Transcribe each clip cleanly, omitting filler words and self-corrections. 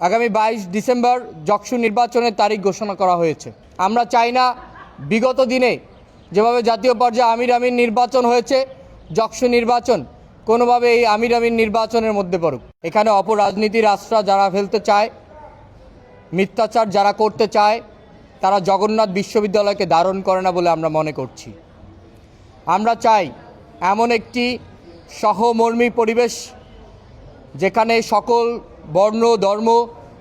আগামী 22 ডিসেম্বর যকসু নির্বাচনের তারিখ ঘোষণা করা হয়েছে। আমরা চাই না বিগত দিনে যেভাবে জাতীয় পর্যায়ে আমির আমির নির্বাচন হয়েছে, যকসু নির্বাচন কোনোভাবে এই আমির আমির নির্বাচনের মধ্যে পড়ুক। এখানে অপরাজনীতির আশ্রয় যারা ফেলতে চায়, মিথ্যাচার যারা করতে চায়, তারা জগন্নাথ বিশ্ববিদ্যালয়কে ধারণ করে না বলে আমরা মনে করছি। আমরা চাই এমন একটি সহমর্মী পরিবেশ যেখানে সকল বর্ণ, ধর্ম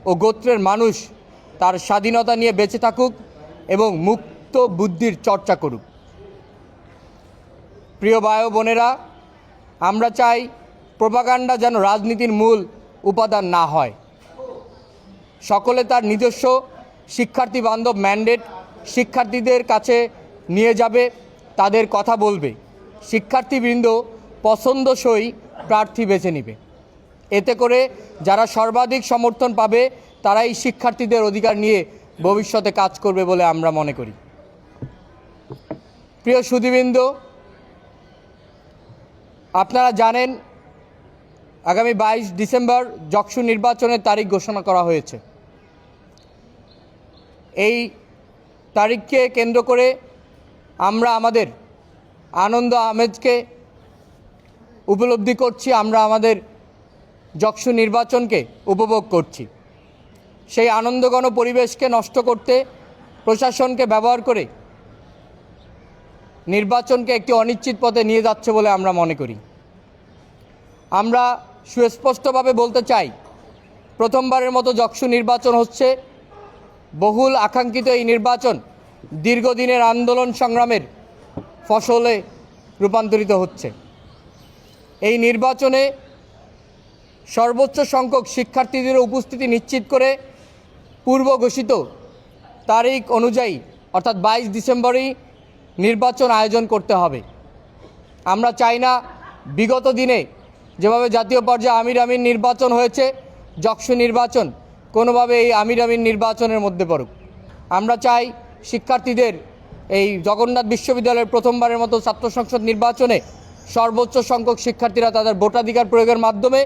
ও গোত্রের মানুষ তার স্বাধীনতা নিয়ে বেঁচে থাকুক এবং মুক্ত বুদ্ধির চর্চা করুক। প্রিয় ভাই ও বোনেরা, আমরা চাই প্রোপাগান্ডা যেন রাজনীতির মূল উপাদান না হয়। সকলে তার নিজস্ব শিক্ষার্থী বান্ধব ম্যান্ডেট শিক্ষার্থীদের কাছে নিয়ে যাবে, তাদের কথা বলবে, শিক্ষার্থীবৃন্দ পছন্দসই প্রার্থী বেছে নেবে। এতে করে যারা সর্বাধিক সমর্থন পাবে তারাই শিক্ষার্থীদের অধিকার নিয়ে ভবিষ্যতে কাজ করবে বলে আমরা মনে করি। প্রিয় সুধীবৃন্দ, আপনারা জানেন আগামী 22 ডিসেম্বর যকসু নির্বাচনের তারিখ ঘোষণা করা হয়েছে। এই তারিখকে কেন্দ্র করে আমরা আমাদের আনন্দ আমেজকে উপলব্ধি করছি, আমরা আমাদের যকসু নির্বাচনকে উপভোগ করছি। সেই আনন্দঘন পরিবেশকে নষ্ট করতে প্রশাসনকে ব্যবহার করে নির্বাচনকে একটি অনিশ্চিত পথে নিয়ে যাচ্ছে বলে আমরা মনে করি। আমরা সুস্পষ্টভাবে বলতে চাই, প্রথমবারের মতো যকসু নির্বাচন হচ্ছে। বহুল আকাঙ্ক্ষিত এই নির্বাচন দীর্ঘদিনের আন্দোলন সংগ্রামের ফসলে রূপান্তরিত হচ্ছে। এই নির্বাচনে সর্বোচ্চ সংখ্যক শিক্ষার্থীদের উপস্থিতি নিশ্চিত করে পূর্ব ঘোষিত তারিখ অনুযায়ী অর্থাৎ 22 ডিসেম্বরই নির্বাচন আয়োজন করতে হবে। আমরা চাই না বিগত দিনে যেভাবে জাতীয় পর্যায়ে আমির আমির নির্বাচন হয়েছে, যকসু নির্বাচন কোনোভাবে এই আমির আমির নির্বাচনের মধ্যে পড়ুক। আমরা চাই শিক্ষার্থীদের এই জগন্নাথ বিশ্ববিদ্যালয়ের প্রথমবারের মতো ছাত্র সংসদ নির্বাচনে সর্বোচ্চ সংখ্যক শিক্ষার্থীরা তাদের ভোটাধিকার প্রয়োগের মাধ্যমে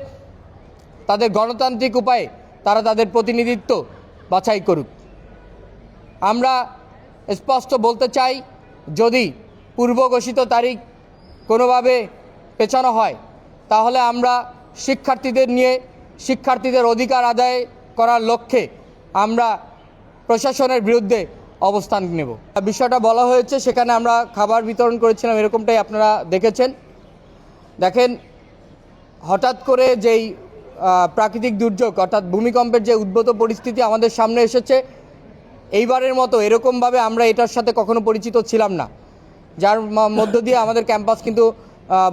তাদের গণতান্ত্রিক উপায়ে তারা তাদের প্রতিনিধিত্ব বাছাই করুক। আমরা স্পষ্ট বলতে চাই, যদি পূর্ব ঘোষিত তারিখ কোনোভাবে পেছানো হয় তাহলে আমরা শিক্ষার্থীদের নিয়ে শিক্ষার্থীদের অধিকার আদায় করার লক্ষ্যে আমরা প্রশাসনের বিরুদ্ধে অবস্থান নেব। বিষয়টা বলা হয়েছে, সেখানে আমরা খাবার বিতরণ করেছিলাম, এরকমটাই আপনারা দেখেছেন। দেখেন, হঠাৎ করে যেই প্রাকৃতিক দুর্যোগ অর্থাৎ ভূমিকম্পের যে উদ্ভূত পরিস্থিতি আমাদের সামনে এসেছে, এইবারের মতো এরকমভাবে আমরা এটার সাথে কখনো পরিচিত ছিলাম না, যার মধ্য দিয়ে আমাদের ক্যাম্পাস কিন্তু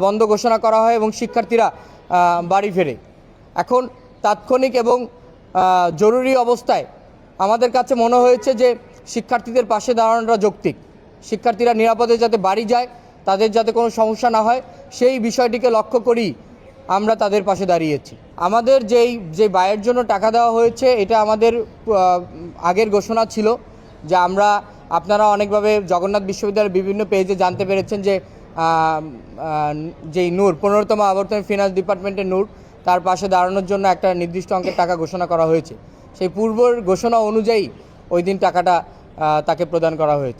বন্ধ ঘোষণা করা হয় এবং শিক্ষার্থীরা বাড়ি ফেরে। এখন তাৎক্ষণিক এবং জরুরি অবস্থায় আমাদের কাছে মনে হয়েছে যে শিক্ষার্থীদের পাশে দাঁড়ানোটা যৌক্তিক। শিক্ষার্থীরা নিরাপদে যাতে বাড়ি যায়, তাদের যাতে কোনো সমস্যা না হয়, সেই বিষয়টিকে লক্ষ্য করেই আমরা তাদের পাশে দাঁড়িয়েছি। আমাদের যে ব্যয়ের জন্য টাকা দেওয়া হয়েছে, এটা আমাদের আগের ঘোষণা ছিল যে আমরা, আপনারা অনেকভাবে জগন্নাথ বিশ্ববিদ্যালয়ের বিভিন্ন পেজে জানতে পেরেছেন যে যেই নূর 15তম আবর্তন ফিনান্স ডিপার্টমেন্টের নূর, তার পাশে দাঁড়ানোর জন্য একটা নির্দিষ্ট অঙ্কের টাকা ঘোষণা করা হয়েছে। সেই পূর্বের ঘোষণা অনুযায়ী ওই দিন টাকাটা তাকে প্রদান করা হয়েছে।